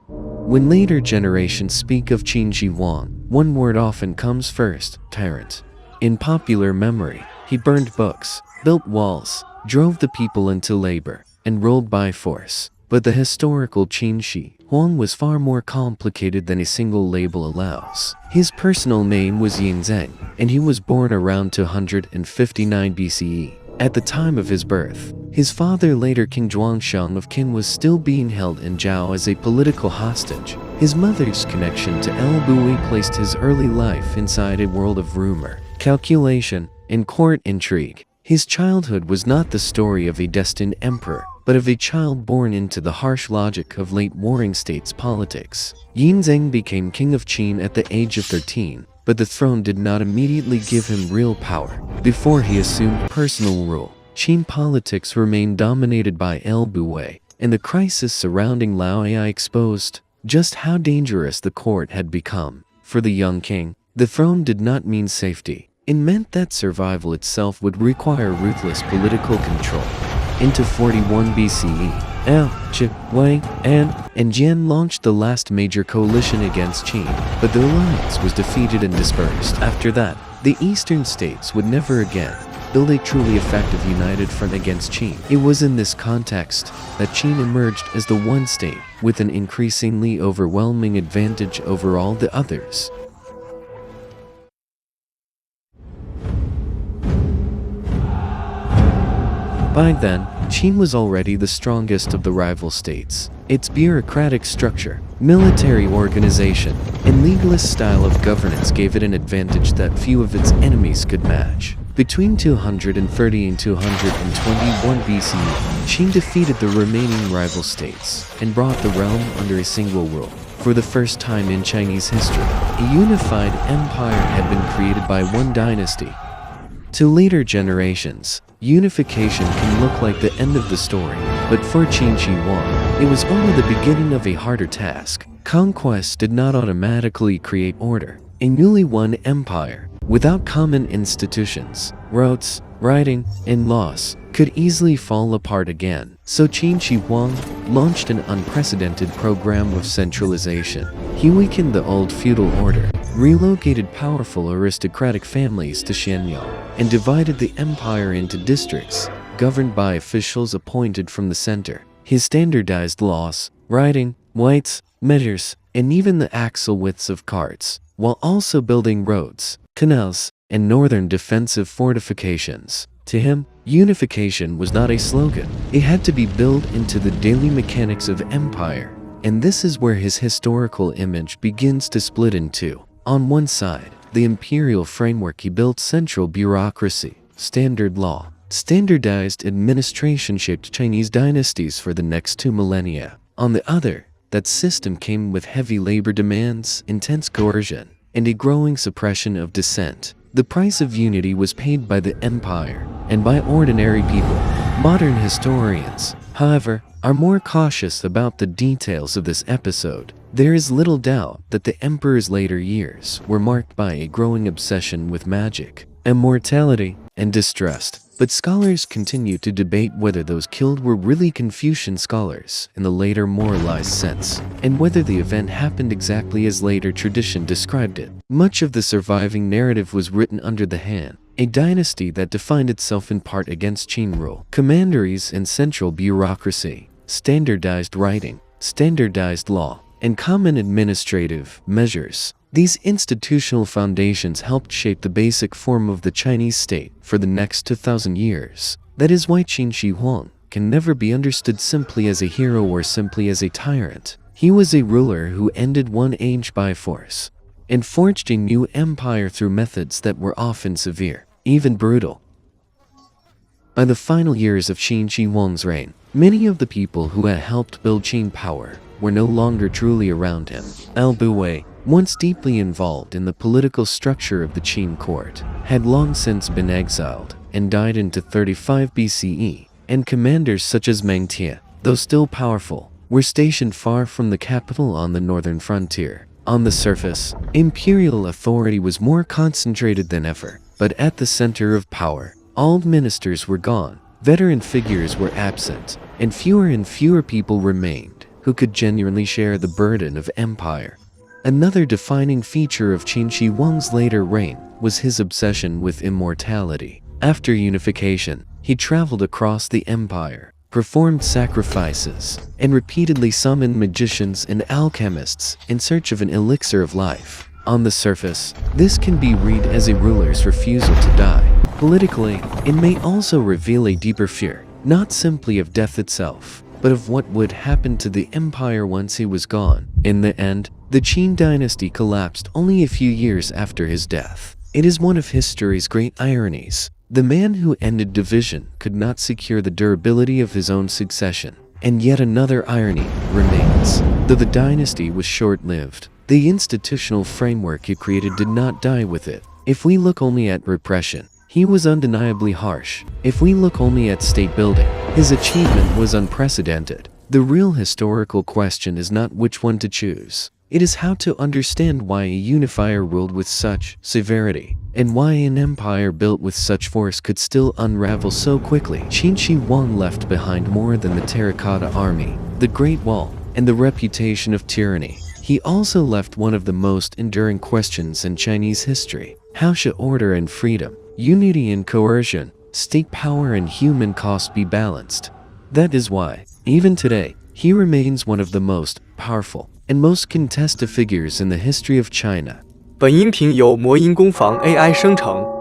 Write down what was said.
When later generations speak of Qin Shi Huang, one word often comes first: tyrant. In popular memory, he burned books, built walls, drove the people into labor, and ruled by force. But the historical Qin Shi Huang was far more complicated than a single label allows. His personal name was Yingzheng, and he was born around 259 BCE. At the time of his birth, his father, later King Zhuangshang of Qin, was still being held in Zhao as a political hostage. His mother's connection to El Bui placed his early life inside a world of rumor, calculation, and court intrigue. His childhood was not the story of a destined emperor, but of a child born into the harsh logic of late warring states politics. Yingzheng became king of Qin at the age of 13, but the throne did not immediately give him real power. Before he assumed personal rule, Qin politics remained dominated by El Bui, and the crisis surrounding Laoya exposed just how dangerous the court had become. For the young king, the throne did not mean safety. It meant that survival itself would require ruthless political control. Into 41 BCE, Al, Qi, Wang, and Jian launched the last major coalition against Qin, but the alliance was defeated and dispersed. After that, the eastern states would never again build a truly effective united front against Qin. It was in this context that Qin emerged as the one state with an increasingly overwhelming advantage over all the others. By then, Qin was already the strongest of the rival states. Its bureaucratic structure, military organization, and legalist style of governance gave it an advantage that few of its enemies could match. Between 230 and 221 BCE, Qin defeated the remaining rival states and brought the realm under a single rule. For the first time in Chinese history, a unified empire had been created by one dynasty. To later generations, unification can look like the end of the story, but for Qin Shi Huang, it was only the beginning of a harder task. Conquest did not automatically create order. A newly won empire, without common institutions, roads, writing, and laws, could easily fall apart again. So Qin Shi Huang launched an unprecedented program of centralization. He weakened the old feudal order, relocated powerful aristocratic families to Shenyang, and divided the empire into districts, governed by officials appointed from the center. He standardized laws, writing, weights, measures, and even the axle widths of carts, while also building roads, canals, and northern defensive fortifications. To him, unification was not a slogan. It had to be built into the daily mechanics of empire. And this is where his historical image begins to split in two. On one side, the imperial framework he built: central bureaucracy, standard law, standardized administration shaped Chinese dynasties for the next 2 millennia. On the other, that system came with heavy labor demands, intense coercion, and a growing suppression of dissent. The price of unity was paid by the empire and by ordinary people. Modern historians, however, are more cautious about the details of this episode. There is little doubt that the emperor's later years were marked by a growing obsession with magic, immortality, and distrust. But scholars continue to debate whether those killed were really Confucian scholars in the later moralized sense, and whether the event happened exactly as later tradition described it. Much of the surviving narrative was written under the Han, a dynasty that defined itself in part against Qin rule. Commanderies and central bureaucracy, standardized writing, standardized law, and common administrative measures. These institutional foundations helped shape the basic form of the Chinese state for the next 2,000 years. That is why Qin Shi Huang can never be understood simply as a hero or simply as a tyrant. He was a ruler who ended one age by force and forged a new empire through methods that were often severe, even brutal. By the final years of Qin Shi Huang's reign, many of the people who had helped build Qin power were no longer truly around him. El Bui, once deeply involved in the political structure of the Qin court, had long since been exiled and died in 35 BCE, and commanders such as Meng Tie, though still powerful, were stationed far from the capital on the northern frontier. On the surface, imperial authority was more concentrated than ever, but at the center of power, old ministers were gone, veteran figures were absent, and fewer people remained who could genuinely share the burden of empire. Another defining feature of Qin Shi Huang's later reign was his obsession with immortality. After unification, he traveled across the empire, performed sacrifices, and repeatedly summoned magicians and alchemists in search of an elixir of life. On the surface, this can be read as a ruler's refusal to die. Politically, it may also reveal a deeper fear, not simply of death itself, but of what would happen to the empire once he was gone. In the end, the Qin dynasty collapsed only a few years after his death. It is one of history's great ironies. The man who ended division could not secure the durability of his own succession. And yet another irony remains. Though the dynasty was short-lived, the institutional framework it created did not die with it. If we look only at repression, he was undeniably harsh. If we look only at state building, his achievement was unprecedented. The real historical question is not which one to choose. It is how to understand why a unifier ruled with such severity, and why an empire built with such force could still unravel so quickly. Qin Shi Huang left behind more than the terracotta army, the Great Wall, and the reputation of tyranny. He also left one of the most enduring questions in Chinese history. How should order and freedom, unity and coercion, state power and human cost be balanced? That is why, even today, he remains one of the most powerful and most contested figures in the history of China. 本音频由魔音工坊 AI 生成。